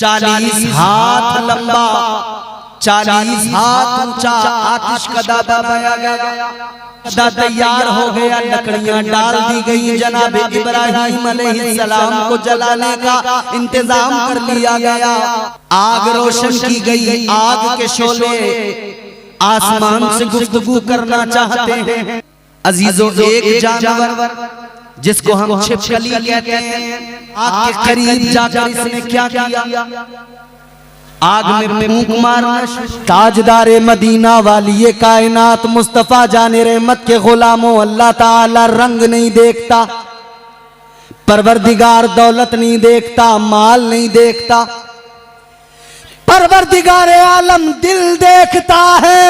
40 हाथ लंबा 40 हाथ ऊंचा आतिश का दादा बनाया गया। दादा तैयार हो गया, लकड़ियां डाल दी गई, जनाब इब्राहिम अलैहिस्सलाम को जलाने का इंतजाम कर लिया गया। आग रोशन की गई, आग के शोले आसमान से गुफ्तगू करना चाहते हैं। अजीजों, एक जानवर जिसको हम छिपकली कहते हैं, आग के करीब जाकर इसने क्या किया? आग में फूंक मारना। ताजदारे मदीना वाली कायनात मुस्तफा जाने रहमत के गुलामों, अल्लाह ताला रंग नहीं देखता, परवरदिगार दौलत नहीं देखता, माल नहीं देखता, परवरदिगार आलम दिल देखता है।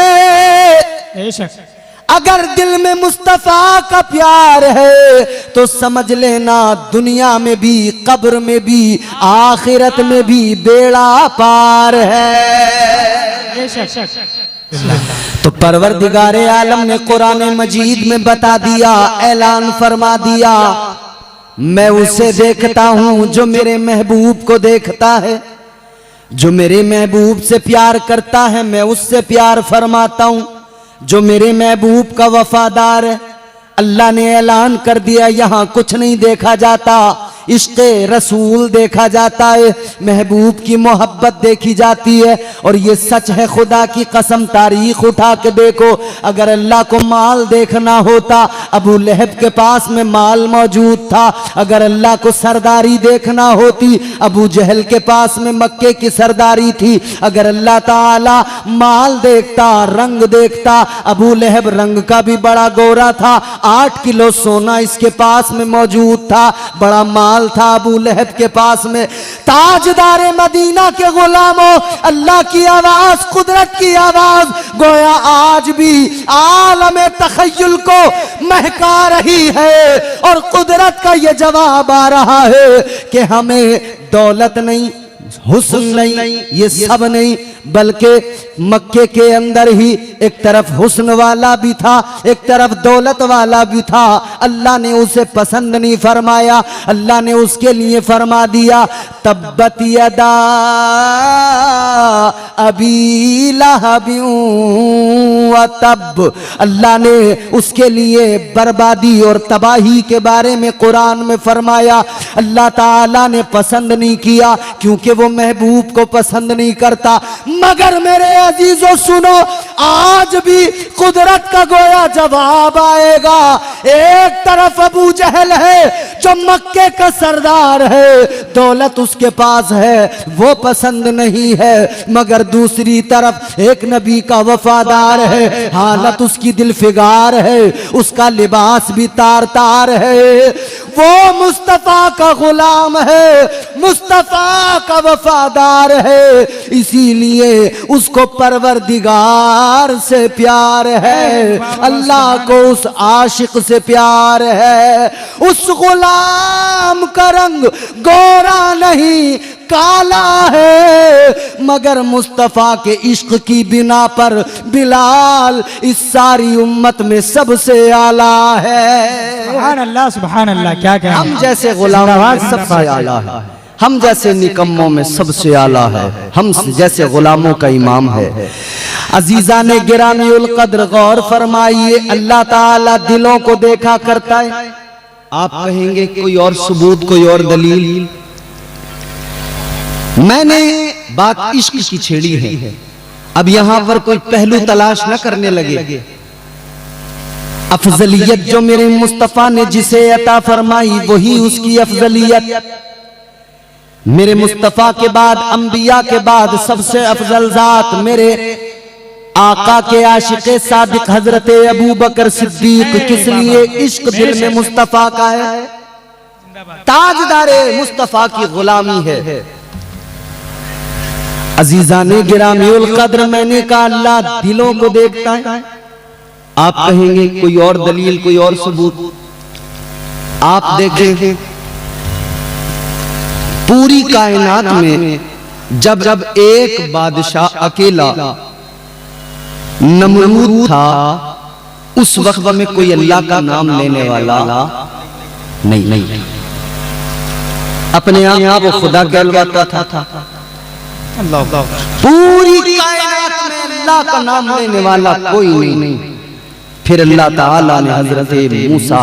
अगर दिल में मुस्तफा का प्यार है तो समझ लेना दुनिया में भी, कब्र में भी, आखिरत में भी बेड़ा पार है। तो परवरदिगार आलम ने कुरान मजीद में बता दिया, ऐलान फरमा दिया, मैं उसे देखता हूं जो मेरे महबूब को देखता है। जो मेरे महबूब से प्यार करता है मैं उससे प्यार फरमाता हूं। जो मेरे महबूब का वफादार है, अल्लाह ने ऐलान कर दिया, यहां कुछ नहीं देखा जाता, इश्क़े रसूल देखा जाता है, महबूब की मोहब्बत देखी जाती है। और ये सच है, खुदा की कसम, तारीख उठा के देखो, अगर अल्लाह को माल देखना होता, अबू लहब के पास में माल मौजूद था। अगर अल्लाह को सरदारी देखना होती, अबू जहल के पास में मक्के की सरदारी थी। अगर अल्लाह ताला माल देखता, रंग देखता, अबू लहब रंग का भी बड़ा गोरा था, 8 किलो सोना इसके पास में मौजूद था, बड़ा माल था अबू लहब के पास में। ताजदारे मदीना के गुलामों, अल्लाह की आवाज, कुदरत की आवाज गोया आज भी आलम तखय्युल को महका रही है। और कुदरत का ये जवाब आ रहा है कि हमें दौलत नहीं, हुस्न नहीं, ये सब नहीं, बल्कि मक्के के अंदर ही एक तरफ हुस्न वाला भी था, एक तरफ दौलत वाला भी था। अल्लाह ने उसे पसंद नहीं फरमाया, अल्लाह ने उसके लिए फरमा दिया, तब्बत यदा अबी लहबिन व तब। अल्लाह ने उसके लिए बर्बादी और तबाही के बारे में कुरान में फरमाया। अल्लाह ताला ने पसंद नहीं किया क्योंकि वो महबूब को पसंद नहीं करता। मगर मेरे अजीजों सुनो, आज भी कुदरत का गोया जवाब आएगा। एक तरफ अबू जहल है जो मक्के का सरदार है, दौलत उसके पास है, वो पसंद नहीं है। मगर दूसरी तरफ एक नबी का वफादार है, हालत उसकी दिल फिगार है, उसका लिबास भी तार तार है, वो मुस्तफा का गुलाम है, मुस्तफा का वफादार है। इसीलिए उसको परवरदिगार से प्यार है, अल्लाह को उस आशिक से प्यार है। उस गुलाम का रंग गोरा नहीं काला है, मगर मुस्तफा के इश्क की बिना पर बिलाल इस सारी उम्मत में सबसे आला है। सुभान अल्लाह, सुभान अल्लाह। क्या क्या हम जैसे गुलाम सबसे आला है, हम जैसे निकम्मों में सबसे आला है, हम जैसे गुलामों का इमाम है। अजीजा ने गिरामीउल कद्र गौर फरमाइए, अल्लाह ताला दिलों को देखा करता है। आप कहेंगे कोई और सबूत, कोई और दलील? मैंने बात इश्क की छेड़ी है, अब यहां पर कोई पहलू तलाश न करने लगे। अफजलियत जो मेरे मुस्तफा ने जिसे अता फरमाई वही उसकी अफजलियत। मेरे मुस्तफा के बाद, अंबिया के बाद सबसे अफजल जात मेरे आका के आशिक़े सादिक हजरत अबू बकर सिद्दीक। किस लिए? इश्क दिल में मुस्तफा का है, ताजदारे मुस्तफा की गुलामी है। अजीजाने गिरामीउल कद्र, मैंने कहा अल्लाह दिलों को देखता है। आप कहेंगे कोई और दलील, कोई और सबूत? आप देखें पूरी कायनात में जब जब एक बादशाह अकेला नमरूद था, उस वक्त में कोई अल्लाह का नाम लेने वाला नहीं। अपने आप वो खुदा कहलवाता था। पूरी कायनात में अल्लाह का नाम लेने वाला कोई नहीं। फिर अल्लाह ताला ने हजरत मूसा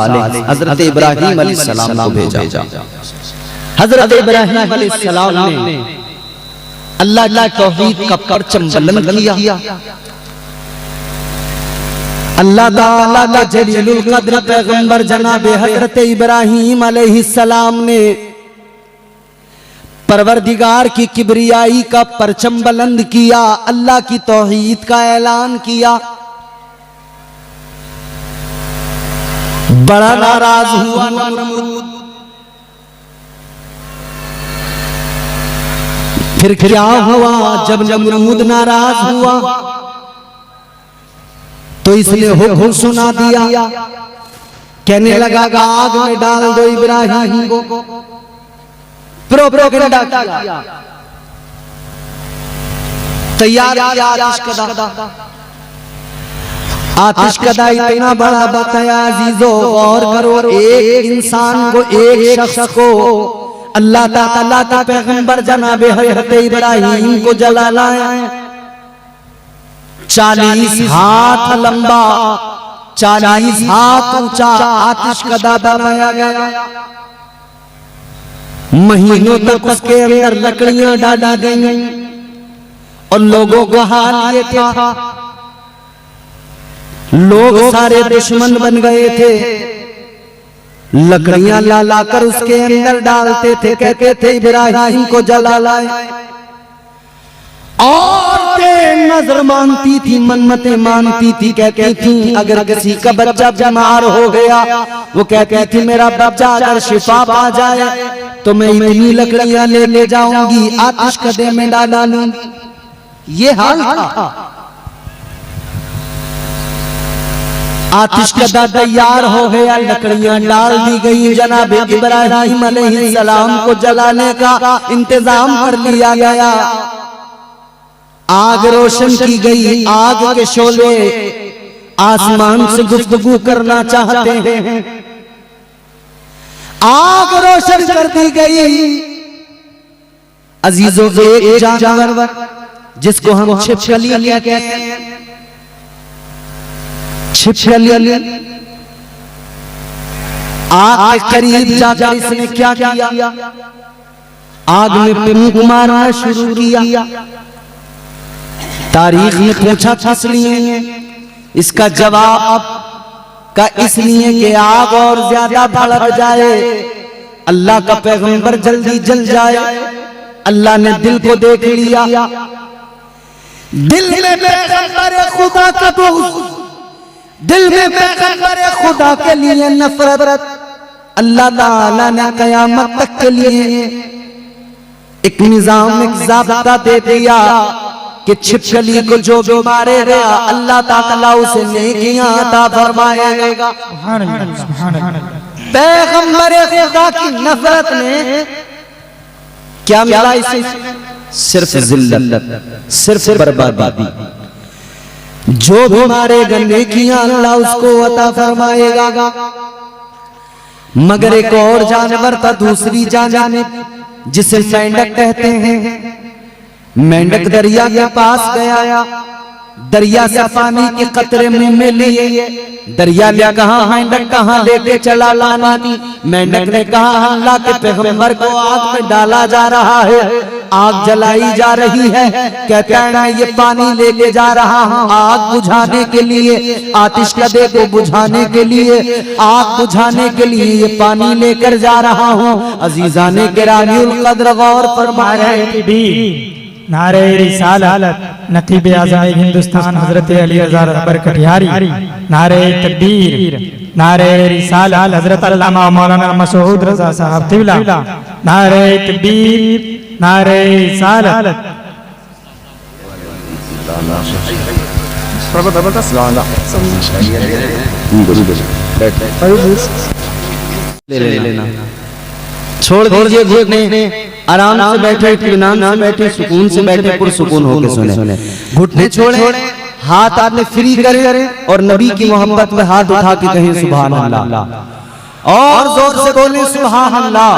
हजरत इब्राहिम अलैहिस्सलाम को भेजा। हजरत इब्राहिम अलैहिस्सलाम ने अल्लाह की तौहीद का परचम बुलंद किया। अल्लाह ताला का जलीलुल कद्र पैगंबर जनाब हजरत इब्राहिम अलैहिस्सलाम ने परवरदिगार की किबरियाई का परचम बुलंद किया, अल्लाह की तौहीद का ऐलान किया। बड़ा नाराज हुआ नमरूद। फिर क्या हुआ जब नमरूद नाराज हुआ तो इसने हुक्म सुना दिया, कहने लगा आग में डाल दो इब्राहिम को। प्रोपेगेंडा किया, तैयार किया आतिश कदा इतना बड़ा बताया। अजीजों गौर करो, एक इंसान को, एक शख्स को अल्लाह ताला का पैगंबर जनाब हजरत इब्राहिम को जलाना है। 40 हाथ लंबा, 40 हाथ ऊंचा आतिश कदा बनाया गया। महीनों तक उसके अंदर लकड़ियां डाली गई और लोगों को हाल ये था, लोग सारे दुश्मन बन गए थे। लकड़ियां ला लाकर उसके अंदर डालते थे, कहते थे इब्राहिम को जला लाए। और नजर मानती थी, मन्नतें मानती थी, कहती थी अगर किसी का बच्चा बीमार हो गया, वो कहती थी मेरा बच्चा अगर शिफा पा जाए तो मैं इतनी लकड़ियां ले जाऊंगी, आतिश कदे में डाला लूंगी। ये हाल था। आतिश कदा तैयार हो गया, लकड़ियां डाल दी गई, जनाब इब्राहिम अलैहिस्सलाम को जलाने का इंतजाम कर लिया गया। आग रोशन की गई, आग के शोले आसमान से गुफ्तगू करना चाहते हैं। आग रोशन कर दी गई। अजीजों एक जानवर जिसको हम छिपकली कहते हैं, छिपकली आग के करीब जाकर इसने क्या किया, आग में फूंक मारना शुरू किया। तारीख में पूछा किस लिए, इसका जवाब का इसलिए कि आग और ज्यादा भड़क जाए, अल्लाह का पैगंबर जल्दी जल जाए। अल्लाह ने दिल को देख लिया, दिल में पैगंबर खुदा का बुग़्ज़, दिल में पैगंबर खुदा के लिए नफरत। अल्लाह ताला ने कयामत तक के लिए एक निजाम, एक ज़ाब्ता दे दिया कि छिपकली को जो भी मारेगा अल्लाह ताला उसे नेकियां अता फरमाएगा। पैगंबर खुदा की नफरत ने क्या मिला इसे? सिर्फ जिल्लत, सिर्फ बर्बादी। जो भी मारेगा नेकियां अल्लाह उसको अता फरमाएगा। मगर एक और जानवर था, दूसरी जानिब, जिसे मेंढक कहते हैं। मेंढक दरिया के पास गया, दरिया से पानी के कतरे मुंह में लिए। दरिया ने कहा मेंढक कहाँ लेके चला लानी? मेंढक ने कहा अल्लाह के पैगंबर को आग में डाला जा रहा है, आग जलाई जा रही है। कहता है मैं ये पानी लेके जा रहा हूँ आग बुझाने के लिए, आतिश कदे को बुझाने के लिए, आग बुझाने के लिए ये पानी लेकर जा रहा हूँ। अजीजाने किरामीउल कद्र गौर फरमाए, नारे रिसालत नकीब आज़ाद हिंदुस्तान हजरत अली रज़ा अकबर कटिहारी, नारे तकबीर, नारे रिसालत हजरत अल्लामा मौलाना मसूद रज़ा साहब क़िबला, नारे तकबीर, नारे रिसालत। ले लेना, छोड़ दीजिए घुटने, आराम से बैठे, इत्मीनान से बैठे, सुकून से बैठे, पुरसुकून होकर सुने। घुटने छोड़े, हाथ आपने फ्री करे और नबी की मोहब्बत में हाथ उठा के कहें सुभान अल्लाह, और जोर से बोले सुभान अल्लाह,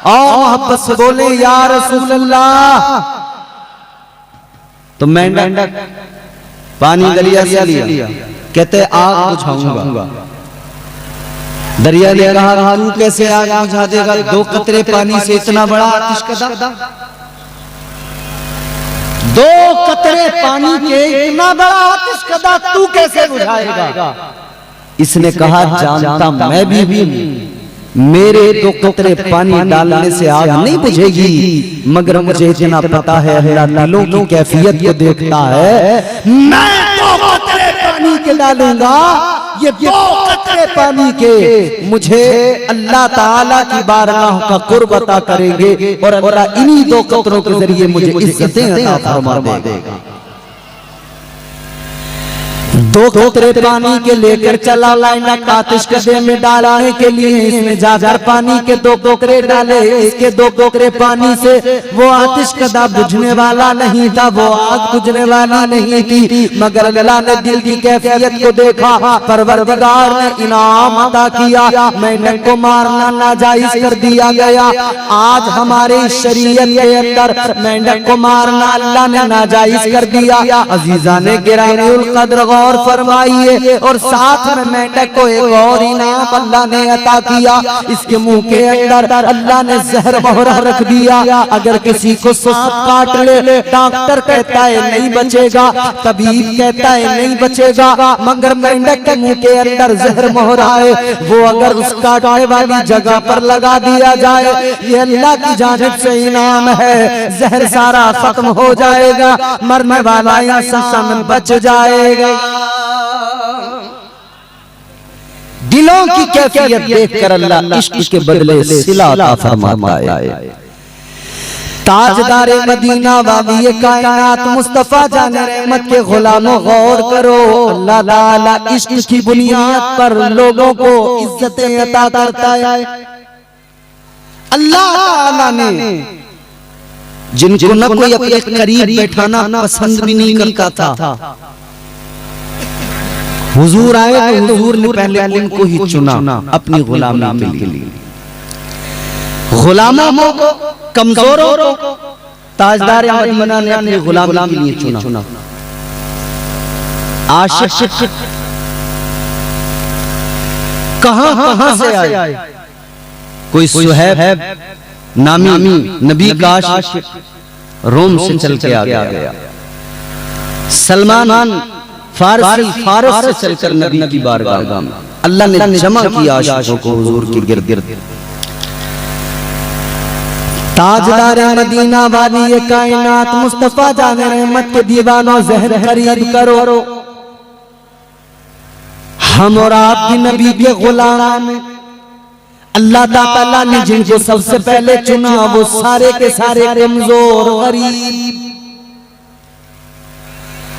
और मोहब्बत से बोले या रसूल अल्लाह। तो मेंढक पानी दरिया से लिया, कहते आग बुझाऊंगा। दरिया ने कहा तू कैसे आग बुझा देगा, 2 कतरे पानी से इतना बड़ा आतिशकदा, 2 कतरे पानी के इतना बड़ा आतिशकदा तू कैसे बुझाएगा। इसने कहा जानता मैं भी मेरे 2 कतरे पानी डालने से आग नहीं बुझेगी, मगर मुझे इतना पता है अल्लाह दिलों की कैफियत को देखता है। मैं 2 कतरे पानी के डालूंगा, ये 2 कतरे पानी के मुझे अल्लाह ताला की बारगाह का कुर्ब अता करेंगे और अल्लाह इन्हीं 2 कतरों के जरिए मुझे इज्जतें अता फरमा देगा। 2 कतरे पानी के लेकर चला मेंढक आतिशकदे में डालने के लिए। इसमें जाकर पानी के 2 कतरे डाले, इसके 2 कतरे पानी से वो आतिशकदा बुझने वाला नहीं था, वो आग बुझने वाली नहीं थी, मगर अल्लाह ने दिल की कैफियत को देखा, परवरदिगार ने इनाम अता किया, मेंढक को मारना नाजायज कर दिया गया। आज हमारे शरीयत के अंदर मेंढक को मारना अल्लाह ने नाजायज कर दिया। अजीजा ने गिरामीउल कद्र और फरमाइए, और साथ में मेंढक को एक और इनाम अल्लाह ने अता किया। इसके मुंह के अंदर अल्लाह ने जहर मोहरा रख दिया। अगर किसी को सांप काट ले, डॉक्टर कहता है नहीं बचेगा, तबीब कहता है नहीं बचेगा, मगर मेंढक के मुंह के अंदर जहर मोहरा है, वो अगर उस काटने वाली जगह पर लगा दिया जाए, ये अल्लाह की जानिब से इनाम है, जहर सारा खत्म हो जाएगा, मरने वाला इंसान बच जाएगा। दिलों की कैफियत देखकर अल्लाह इश्क के बदले सिला अता फरमाता है। ताजदारे मदीना वाली कायनात मुस्तफा जाने रहमत के गुलामों गौर करो, अल्लाह ताला इश्क की बुनियाद पर लोगों को इज्जतें अता करता है। अल्लाह ताला ने जिनको न कोई अपने करीब बैठाना पसंद भी नहीं करता था, हुजूर आए तो हुजूर ने पहले उनको ही चुना अपनी गुलामी के लिए। गुलामों को, कमजोरों को ताजदार मदीना ने अपनी गुलामी के लिए चुना। आशिक कहां से आए, कोई सुहैब नामी नबी का आशिक रोम से चल के आ गया। सलमान फारस से चलकर नबी की बारगाह में अल्लाह ने जमा किया आशिकों को हुजूर के गिर्द। ताजदार मदीना वाली ये कायनात मुस्तफा जाने रहमत के दीवानों ज़हन खरीद करो, हम और आप भी नबी के गुलाम हैं। अल्लाह ताला ने जिनको सबसे पहले चुना वो सारे के सारे कमजोर गरीब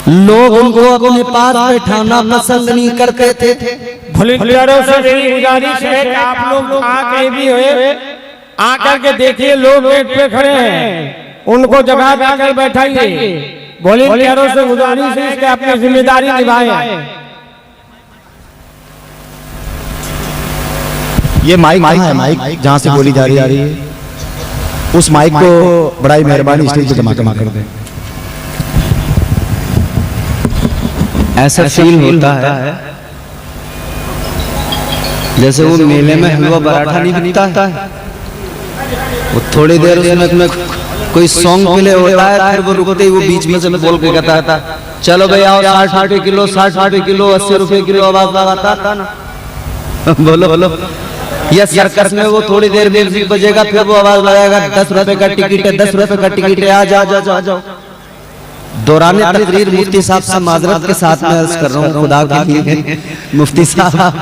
लोग, उनको अपने पास बैठाना पसंद नहीं करते थे। भुलैयारों से मेरी गुजारिश है कि आप लोग आके भी हुए, आकर के देखिए लोग गेट पे खड़े हैं, उनको जगह देकर बैठाइए। भुलैयारों से गुजारिश है कि अपनी जिम्मेदारी निभाएं। ये माइक है, माइक जहाँ से बोली जा रही है, उस माइक को बड़ा मेहरबानी स्टेज पे जमा कर दें। ऐसा फील होता है जैसे वो मेले में हलवा पराठा नहीं बिकता है, वो थोड़ी देर उसमें कोई सॉन्ग प्ले होता है, फिर वो रुकते ही वो बीच में से बोल के कहता था चलो भाई आओ 60 रुपए किलो 80 रुपए किलो आवाज लगाता था ना। बोलो बोलो। या सर्कस में वो थोड़ी देर म्यूजिक बजेगा, फिर वो आवाज लगाएगा 10 रुपए का टिकट है, 10 रुपए का टिकट है, आ जाओ। दौरान तकरीर मुफ्ती साहब से माजरत के साथ मैं अर्ज कर रहा हूँ, खुदा के लिए मुफ्ती साहब,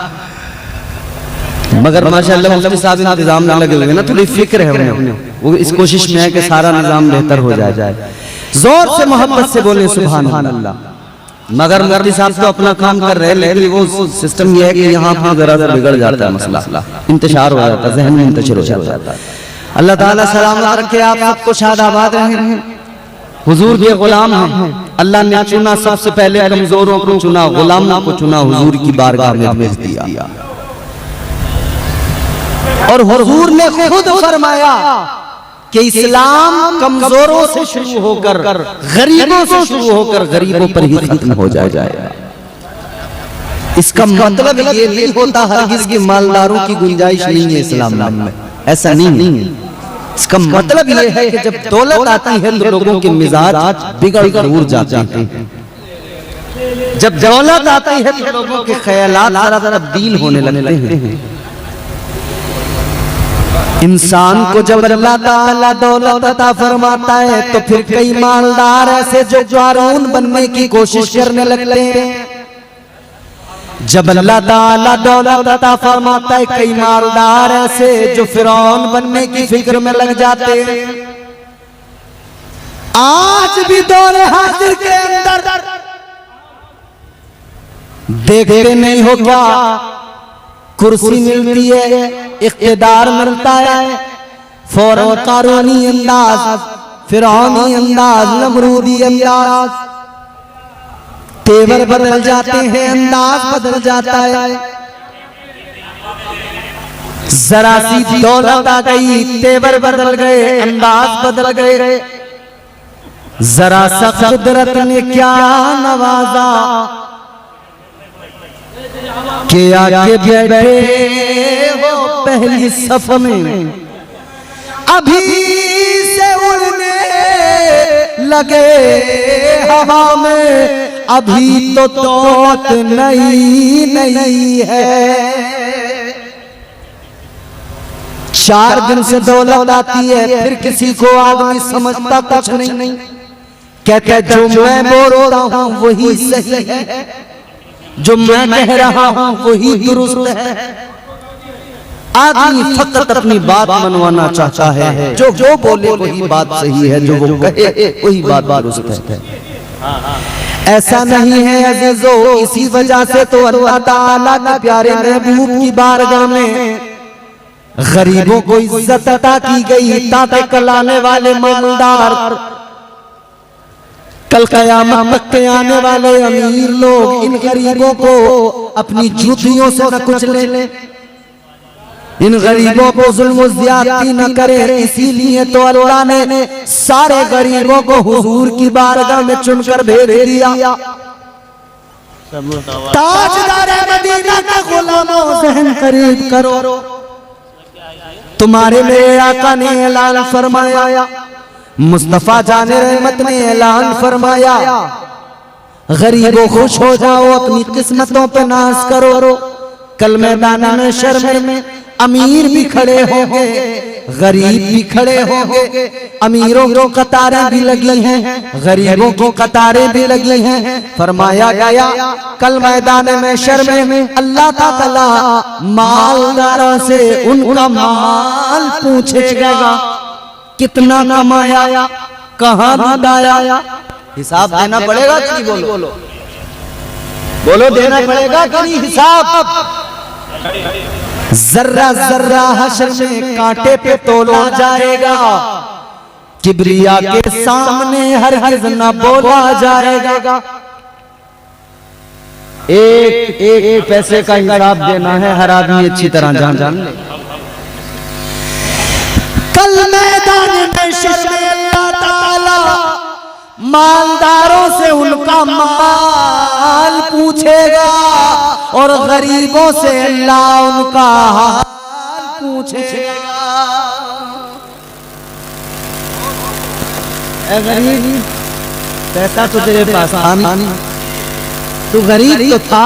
मगर माशाअल्लाह मुफ्ती साहब इंतजाम ना लगे हुए ना, थोड़ी फिक्र है उन्हें, वो इस कोशिश में है कि सारा निजाम बेहतर हो जाए। जोर से मोहब्बत से बोले सुभान अल्लाह। मगर मुफ्ती साहब तो अपना काम कर रहे हैं, लेकिन वो सिस्टम ये है कि यहाँ पर जरा बिगड़ जाता है मसला, इंतशार हो जाता है, जहन में इंतशार हो जाता है। अल्लाह ताला सलामत रखे आप सबको, शादाबाद रहें। हुजूर के गुलाम हैं, अल्लाह ने चुना, सबसे पहले कमजोरों को चुना, गुलामों को चुना, हुजूर की बारगाह में भेज दिया। और हुजूर ने खुद फरमाया कि इस्लाम कमजोरों से शुरू होकर गरीबों से शुरू होकर गरीबों पर ही खत्म हो जाएगा। इसका मतलब ये नहीं होता हरगिज़ कि मालदारों की गुंजाइश नहीं है इस्लाम में, ऐसा नहीं है। इसका मतलब ये है कि जब दौलत आती है तो लोगों के मिजाज बिगड़ जरूर जाते हैं। जब दौलत आती है तो लोगों के ख्यालात तब्दील होने लगते हैं। इंसान को जब अल्लाह ताला दौलत अता फरमाता है तो फिर कई मालदार ऐसे जो क़ारून बनने की कोशिश करने लगते हैं। जब अल्लाह ताला दौलत अता फरमाता है कई मालदार ऐसे जो फिरौन बनने की फिक्र में लग जाते हैं। आज भी दौर हाजिर के अंदर देखते नहीं हो क्या, कुर्सी मिलती है, इख्तिदार मिलता है, फौरन कानूनी अंदाज, फिरौनी अंदाज, नमरूदी अंदाज, तेवर बदल जाते हैं, अंदाज बदल जाता है। जरा सी दौलत आ गई, तेवर बदल गए, अंदाज बदल गए। जरा सा कुदरत ने क्या नवाजा के आगे बैठे हो पहली सफ में, अभी से उड़ने लगे हवा में, अभी तो दौलत नहीं है। 4 दिन से दौलत आती है, फिर किसी को आदमी समझता कुछ नहीं, कहता जो मैं बोलता हूँ वही सही है, जो मैं कह रहा हूँ वही दुरुस्त है। आदमी फकत अपनी बात मनवाना चाहता है, जो वो बोले वही बात सही है, जो वो कहे वही बात दुरुस्त है। ऐसा नहीं है अज़ीज़ों, इसी वजह से तो अल्लाह ताला के प्यारे महबूब की बारगाह में गरीबों को इज्जत अता की गई, ताकि कल आने वाले मालदार, कल क़यामत तक के आने वाले अमीर लोग इन गरीबों को अपनी जूतियों से न कुचले, इन गरीबों को जुल्म ज़्यादती न करे। इसीलिए तो अल्लाह ने सारे गरीबों को हुजूर की बारगाह में चुनकर भेज दिया। ताजदार मदीना का गुलामों ज़हन करीब करो, तुम्हारे लिए आका ने ऐलान फरमाया, मुस्तफा जाने रहमत ने ऐलान फरमाया, गरीबों खुश हो जाओ, अपनी किस्मतों पे नाज करो। कल मैदान में शर्म में अमीर भी खड़े होंगे, गरीब भी खड़े होंगे, अमीरों की कतारें भी लगी हैं, गरीबों की कतारें भी लगी हैं। फरमाया गया कल मैदान में शर्म में अल्लाह ताला मालदारों से उनका माल पूछेगा, कितना कमाया, कहाँ लगाया। हिसाब देना पड़ेगा कि नहीं? बोलो देना पड़ेगा कि नहीं हिसाब? जर्रा जर्रा हश्र में कांटे पे तोला जाएगा, किबरिया के सामने हरगिज़ न बोला जाएगा। एक पैसे का हिसाब देना है, हर आदमी अच्छी तरह जान ले। कल मैदान में शर्म अल्लाह ताला मालदारों से उनका माल पूछेगा और गरीबों से अल्लाह उनका हाल पूछेगा। ऐ गरीब, पैसा तो तेरे पास आनी, तू गरीब तो था,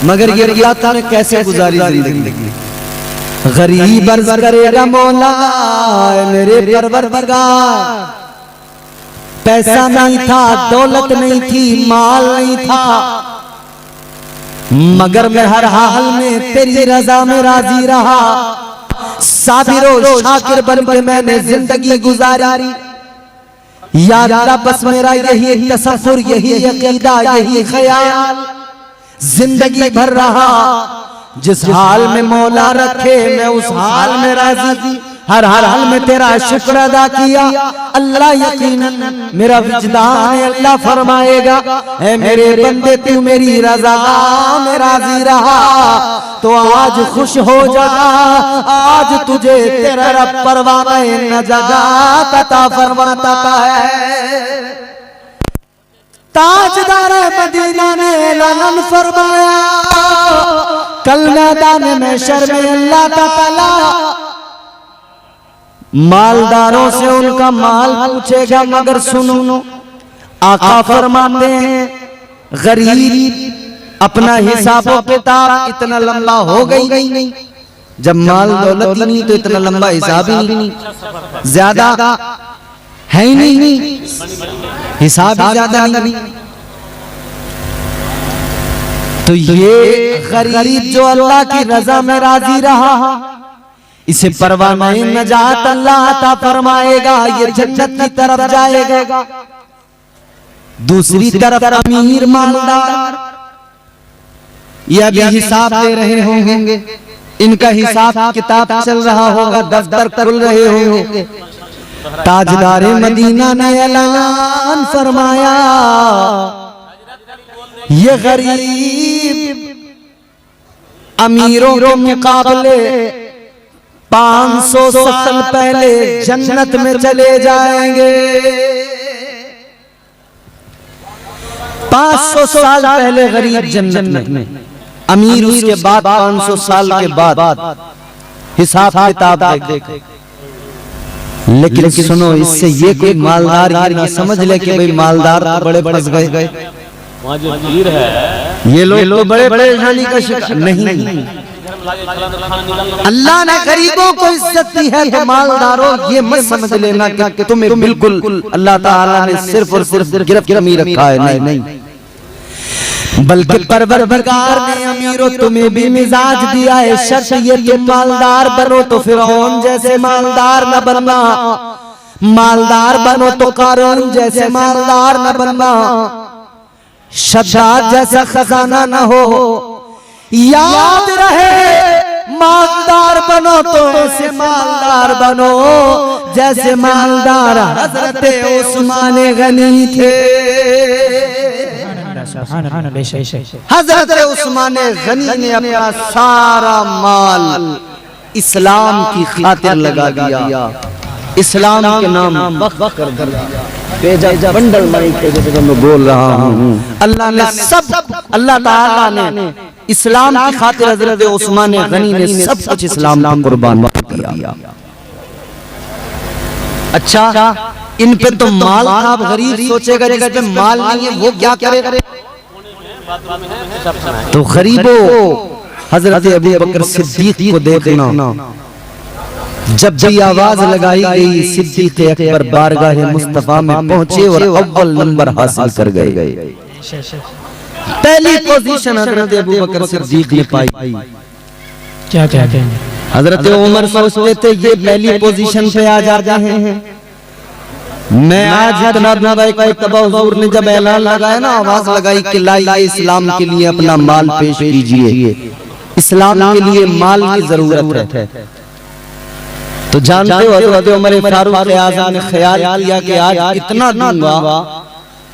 मगर ये अल्लाह ताला ने कैसे गुजारी जिंदगी। गरीब अर्ज़ करेगा मौला मेरे परवरदिगार, पैसा नहीं था, दौलत नहीं थी, माल नहीं था, मगर मैं हर हाल में तेरी रजा में राजी रहा। साबिर और शाकिर बन के मैंने जिंदगी गुजारी। या अल्लाह बस मेरा यही तसव्वुर, यही अकीदा, यही ख्याल जिंदगी भर रहा। जिस हाल में मौला रखे मैं उस हाल में राजी, हर हाल में तेरा शुक्र अदा किया। अल्लाह यकीनन मेरा विजदान अल्लाह फरमाएगा, ऐ मेरे बंदे तू मेरी रजा में राजी रहा तो आज खुश हो जा, आज तुझे तेरा रब परवाना नजात अता फरमाता है। ताजदार मदीना ने ऐलान फरमाया, कल मैदान महशर में अल्लाह ताला मालदारों से उनका माल पूछेगा, मगर सुनो आका फरमाते हैं गरीब अपना हिसाब किताब इतना लंबा हो गई नहीं, जब माल दौलत ही नहीं तो इतना लंबा हिसाब ही नहीं, ज्यादा है ही नहीं, हिसाब ही ज्यादा नहीं। तो ये गरीब जो अल्लाह की रजा में राजी रहा, इसे परवाना नजात अल्लाह अता फरमाएगा, ये जन्नत की तरफ जाएगा। दूसरी तरफ अमीर मालदार यह भी हिसाब दे रहे होंगे, इनका हिसाब किताब चल रहा होगा, दफ्तर खुल रहे होंगे। ताजदार मदीना ने ऐलान फरमाया, ये गरीब अमीरों के मुकाबले 500 साल पहले जन्नत में चले जाएंगे। 500 साल पहले गरीब जन्नत में, अमीर उसके बाद 500 साल के बाद हिसाब किताब देख। लेकिन सुनो, इससे ये कोई मालदार ये नहीं समझ ले कि भाई मालदार तो बड़े फंस गए, वहाँ जो भीड़ है ये लोग बड़े परेशानी का शिकार नहीं। अल्लाह ने गरीबों को इज्जत दी है, तो मालदारों ये मत समझ लेना कि तुम्हें बिल्कुल अल्लाह ताला ने सिर्फ और सिर्फ गिरफ्त में रखा है, नहीं। बल्कि परवरदिगार ने अमीरों तुम्हें भी मिजाज दिया है, शर्त ये तुम मालदार बनो तो फिरौन जैसे मालदार न बनना, मालदार बनो तो कारून जैसे मालदार न बनना, शद्दाद जैसा खजाना न हो। याद रहे मालदार बनो तो ऐसे मालदार बनो जैसे मालदार हजरत उस्मान गनी थे। हजरत उस्मान गनी ने अपना सारा माल इस्लाम की खातिर लगा दिया, इस्लाम के नाम वक्फ कर दिया। बंडल मनी के जो मैं बोल रहा हूँ, अल्लाह ने सब, अल्लाह ताला ने इस्लाम की खातिर हजरत उस्मान गनी ने सब कुछ इस्लाम पर कुर्बान किया। अच्छा, इन पे तो माल था, गरीब सोचेगा जिस पे माल नहीं है वो क्या करे। तो गरीबों, हजरत अबू बकर सिद्दीक को देखना, जब भी आवाज लगाई गई सिद्दीक अकबर बारगाह मुस्तफा में पहुंचे और अव्वल नंबर हासिल कर गए। पहली पोजीशन हजरत अबू बकर सिद्दीक ने पाई। क्या कहते हैं हजरत उमर सोचते थे ये पहली पोजीशन पे आ जाते हैं। मैं आज हुजूर ने जब ऐलान लगाया ना, आवाज लगाई कि लाइए इस्लाम के लिए अपना माल पेश कीजिए, इस्लाम के लिए माल की जरूरत है। तो जानते हो हजरत उमर फारूक आज़म ने ख्याल किया कि आज इतना दूंगा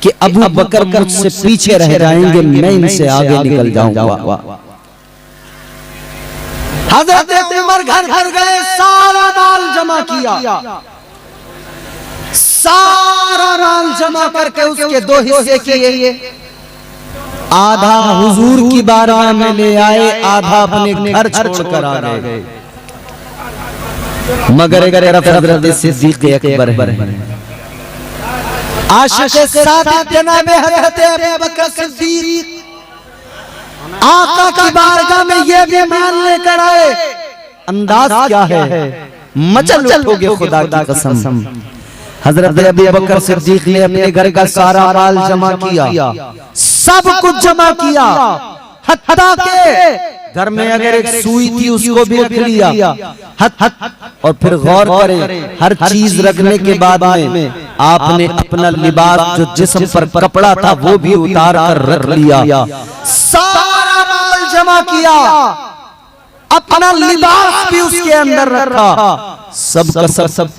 कि अबू बकर मुझसे पीछे रह जाएंगे, मैं इनसे आगे निकल जाऊंगा। हजरत उमर घर घर गए, सारा माल जमा किया, सारा माल जमा करके उसके दो हिस्से किए। आधा हुजूर की बारगाह में ले आए, आधा अपने घर छोड़कर आ गए। मगर हजरत सिद्दीक अकबर है, आशिक सादिक जनाब हजरत अबू बकर सिद्दीक आका की बारगाह में ये भी माल लेकर आए। अंदाज क्या है, मचल उठोगे खुदा की कसम। हजरत अबू बकर सिद्दीक ने अपने घर का सारा माल जमा किया, सब कुछ जमा किया, हत्ता के घर में अगर एक सुई थी उसको भी रख लिया। और फिर गौर करें, हर चीज रखने के बाद में आपने अपना लिबास जो जिस्म पर कपड़ा था वो भी उतार कर रख लिया, सारा माल जमा किया। अपना लिबास भी उसके अंदर रखा, सब का सब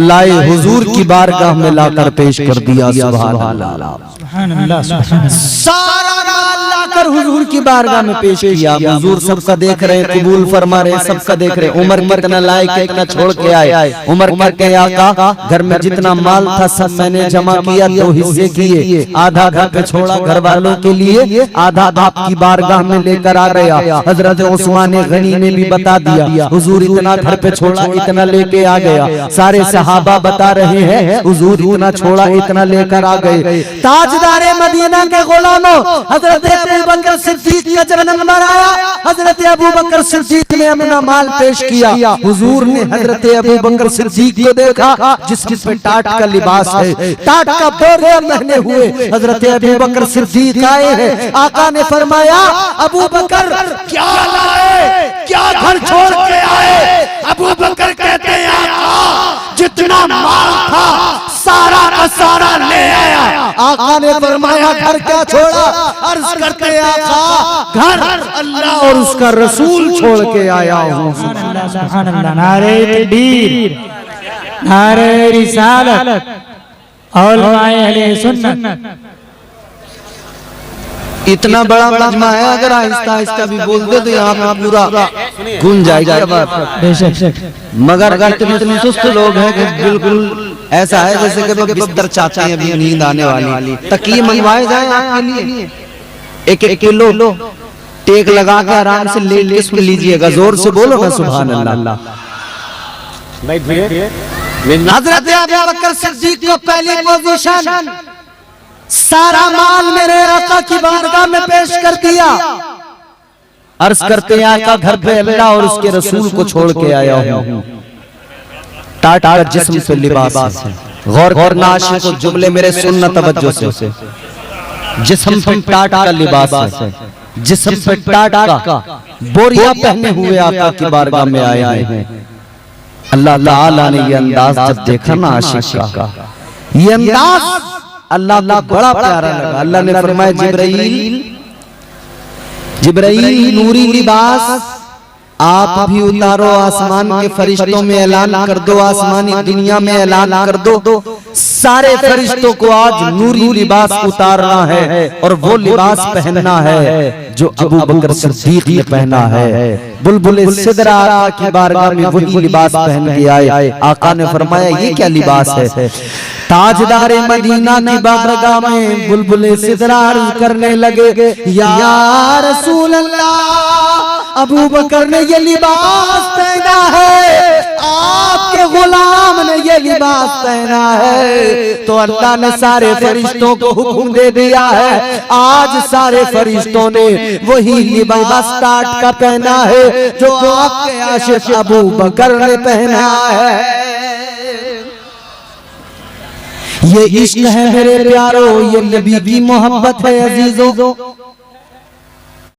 लाए हुजूर की बारगाह में लाकर पेश कर दिया। सुभान अल्लाह, सुभान अल्लाह, सुभान अल्लाह। सारा माल लाकर हुजूर की बारगाह में पेश किया। हुजूर सबका देख रहे हैं, कबूल फरमा रहे हैं, सबका देख रहे हैं। उमर कितना लाए, कितना छोड़ के आए। उमर कहते हैं आका, घर में जितना माल था सब मैंने जमा किया, 2 हिस्से किए, आधा घर पे छोड़ा घर वालों के लिए, आधा आपकी बारगाह में लेकर आ गया। हजरत उस्मान गनी ने भी बता दिया, हुजूर इतना घर पे छोड़ा, इतना लेके आ गया। सारे सहाबा बता रहे हैं, हुजूर इतना छोड़ा, इतना लेकर आ गए। ताजदारे मदीना के गुलामों, हजरत अबू बकर सिद्दीक का जब नंबर आया, हजरत अबू बकर सिद्दीक ने अपना माल पेश किया। हुजूर ने हजरत अबू बकर सिद्दीक को देखा, जिसके पे टाट का लिबास है, टाट का बोरिया पहने हुए हजरत अबू बकर सिद्दीक आए हैं। आका ने फरमाया, अबू बकर क्या लाए, क्या घर छोड़ के आए? अबू बकर कहते हैं आका, जितना माल था सारा का सारा ले आया। आका ने फरमाया, घर क्या छोड़ा? अर्ज करते हैं आका, घर अल्लाह और उसका रसूल छोड़ के आया हूँ। सुभान अल्लाह, नारे तकबीर, नारे रिसालत और उलमाए अहले सुन्नत। इतना बड़ा मजमा है, अगर आहिस्ता आहिस्ता भी बोल दे तो यहाँ पे पूरा गूंज जाएगा बात। बेशक, मगर अगर इतने सुस्त लोग हैं कि बिल्कुल ऐसा है जैसे कि बिस्तर चाहते हैं, अभी नींद आने वाली, तकिए मंगवाए जाए आपके लिए, एक किलो टेक लगा के आराम से लेट के सुन लीजिएगा। जोर से बोलो ना सुभान अल्लाह। हजरत अबू बकर सिद्दीक को पहली पोजीशन, सारा माल मेरे आका की बारगाह में पेश कर दिया। अर्ज करते हैं आका, घर पे अल्लाह और उसके रसूल को छोड़ के आया हूँ। टाटा जिस्म पे लिबास है, गौर करना आशिक जुमले मेरे सुनना तवज्जो से। जिस्म पे टाटा का लिबास है, जिस्म पे टाटा का बोरिया पहने हुए आका की बारगाह में आए हैं। अल्लाह ताला ने ये अंदाज जब देखा ना आशिक का, ये अंदाज अल्लाह को बड़ा प्यारा लगा। अल्लाह ने फरमाया, जिब्राइल नूरी लिबास आप भी उतारो, आसमान के फरिश्तों में ऐलान कर दो, आसमानी दुनिया में ऐलान कर दो, सारे फरिश्तों को आज नूरी लिबास उतारना है और वो लिबास पहनना है जो अबू बकर सिद्दीक ने पहना है। बुलबुल सिदरा आका की बारगाह में वही लिबास पहन के आए। आका ने फरमाया, ये क्या लिबास है? ताजदारे मदीना की बारगाह में बुलबुल सिदरा अर्ज करने लगे, या रसूल अल्लाह, अबू बकर ने ये लिबास पहना है, आपके गुलाम ने ये लिबास पहना है, तो अल्लाह ने सारे फरिश्तों को हुक्म दे दिया है, आज सारे फरिश्तों ने वही लिबास टाट का पहना है जो आपके आशिक अबू बकर ने पहना है। ये इश्क है मेरे प्यारो, ये नबी की मोहब्बत है अजीजों।